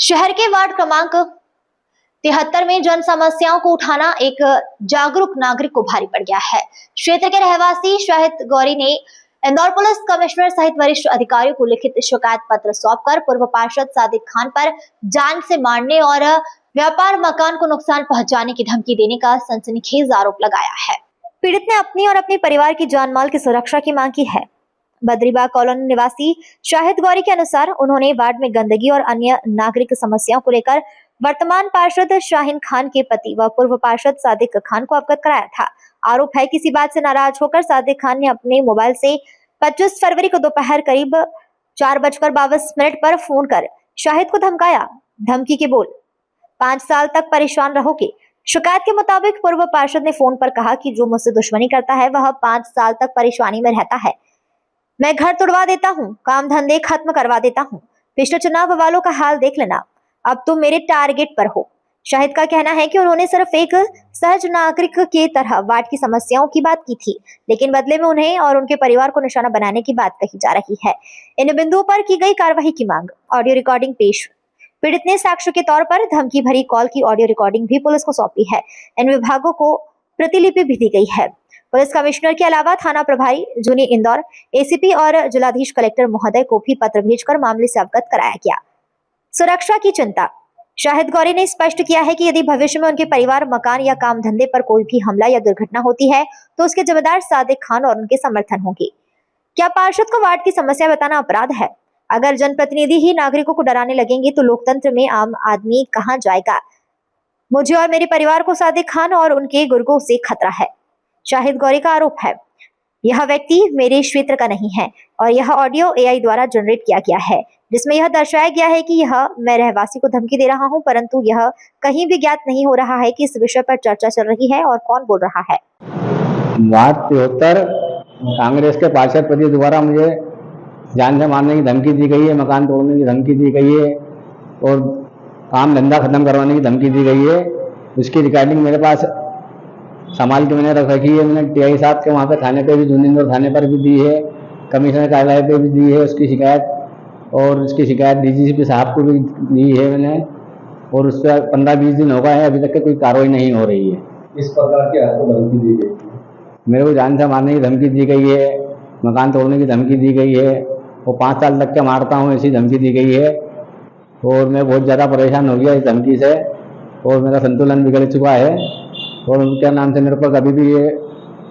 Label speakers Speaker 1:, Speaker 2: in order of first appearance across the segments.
Speaker 1: शहर के वार्ड क्रमांक 73 में जन समस्याओं को उठाना एक जागरूक नागरिक को भारी पड़ गया है। क्षेत्र के रहवासी शाहिद गौरी ने इंदौर पुलिस कमिश्नर सहित वरिष्ठ अधिकारियों को लिखित शिकायत पत्र सौंपकर पूर्व पार्षद सादिक खान पर जान से मारने और व्यापार मकान को नुकसान पहुंचाने की धमकी देने का सनसनीखेज आरोप लगाया है। पीड़ित ने अपनी और अपने परिवार की जान माल की सुरक्षा की मांग की है। बद्रीबाग कॉलोनी निवासी शाहिद गौरी के अनुसार उन्होंने वार्ड में गंदगी और अन्य नागरिक समस्याओं को लेकर वर्तमान पार्षद शाहीन खान के पति व पूर्व पार्षद सादिक खान को अवगत कराया था। आरोप है किसी बात से नाराज होकर सादिक खान ने अपने मोबाइल से 25 फरवरी को दोपहर करीब 4:22 पर फोन कर शाहिद को धमकाया। धमकी के बोल, 5 साल तक परेशान रहोगे। शिकायत के मुताबिक पूर्व पार्षद ने फोन पर कहा कि जो मुझसे दुश्मनी करता है वह 5 साल तक परेशानी में रहता है। मैं घर तुड़वा देता हूँ, काम धंधे खत्म करवा देता हूँ। पिछले चुनाव वालों का हाल देख लेना, अब तुम मेरे टारगेट पर हो। शाहिद का कहना है कि उन्होंने सिर्फ एक सहज नागरिक के तरह वार्ड की समस्याओं की बात की थी, लेकिन बदले में उन्हें और उनके परिवार को निशाना बनाने की बात कही जा रही है। इन बिंदुओं पर की गई कार्रवाई की मांग। ऑडियो रिकॉर्डिंग पेश। पीड़ित ने साक्ष्य के तौर पर धमकी भरी कॉल की ऑडियो रिकॉर्डिंग भी पुलिस को सौंपी है। इन विभागों को प्रतिलिपि भी दी गई है। पुलिस कमिश्नर के अलावा थाना प्रभारी जूनी इंदौर, एसीपी और जिलाधीश कलेक्टर महोदय को भी पत्र भेजकर मामले से अवगत कराया गया। सुरक्षा की चिंता। शाहिद गौरी ने स्पष्ट किया है कि यदि भविष्य में उनके परिवार, मकान या काम धंधे पर कोई भी हमला या दुर्घटना होती है तो उसके जिम्मेदार सादिक खान और उनके समर्थन होंगे। क्या पार्षद को वार्ड की समस्या बताना अपराध है? अगर जनप्रतिनिधि ही नागरिकों को डराने लगेंगे तो लोकतंत्र में आम आदमी कहां जाएगा? मुझे और मेरे परिवार को सादिक खान और उनके गुर्गों से खतरा है। शाहिद गौरी का आरोप है, यह व्यक्ति मेरे क्षेत्र का नहीं है और यह ऑडियो एआई द्वारा जनरेट किया गया है, जिसमें यह दर्शाया गया है कि यह मैं रहवासी को धमकी दे रहा हूं, परंतु यह कहीं भी ज्ञात नहीं हो रहा है कि इस विषय पर चर्चा चल रही है और कौन बोल रहा है।
Speaker 2: वार्ड 73 कांग्रेस के पार्षद पति द्वारा मुझे जान से मारने की धमकी दी गई है, मकान तोड़ने की धमकी दी गई है और काम धंधा खत्म करवाने की धमकी दी गई है। उसकी रिकॉर्डिंग मेरे पास संभाल के मैंने रख रखी है। मैंने टीआई साहब के वहाँ पे थाने पे भी, जूनिंदर थाने पर भी दी है, कमिश्नर कार्यालय पे भी दी है उसकी शिकायत, और उसकी शिकायत डीजीपी साहब को भी दी है मैंने, और उस पर 15-20 दिन हो गए हैं, अभी तक कोई कार्रवाई नहीं हो रही है।
Speaker 3: इस प्रकार की आपको धमकी दी गई?
Speaker 2: मेरे को जान से मारने की धमकी दी गई है, मकान तोड़ने की धमकी दी गई है, और 5 साल तक के मारता हूँ ऐसी धमकी दी गई है, और मैं बहुत ज़्यादा परेशान हो गया इस धमकी से, और मेरा संतुलन बिगड़ चुका है, और उनके नाम से मेरे ऊपर कभी भी ये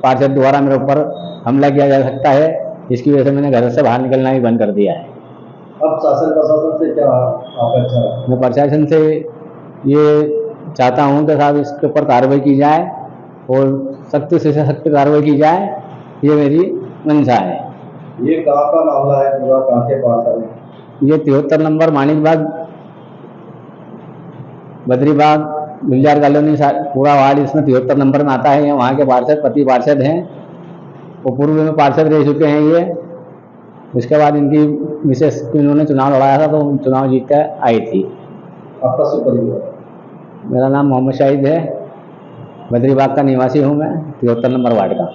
Speaker 2: पार्षद द्वारा मेरे ऊपर हमला किया जा सकता है। इसकी वजह से मैंने घर से बाहर निकलना ही बंद कर दिया है।
Speaker 3: अब शासन प्रशासन से क्या अपेक्षा है?
Speaker 2: मैं प्रशासन से ये चाहता हूँ कि साहब इसके ऊपर कार्रवाई की जाए और सख्त से सख्त कार्रवाई की जाए, ये मेरी मंशा है।
Speaker 3: ये कहाँ का मामला है? पूरा कहाँ के पास है?
Speaker 2: ये 73 नंबर मानिकबाग बद्रीबाग गुलजार कॉलोनी पूरा वार्ड इसमें 73 नंबर में आता है। ये वहाँ के पार्षद पति पार्षद हैं, वो पूर्व में पार्षद रह चुके हैं ये। उसके बाद इनकी मिसेस को इन्होंने चुनाव लड़ाया था तो चुनाव जीत कर आई थी।
Speaker 3: आपका शुभ परिवार?
Speaker 2: मेरा नाम मोहम्मद शाहिद है, बद्रीबाग का निवासी हूँ मैं, 73 नंबर वार्ड का।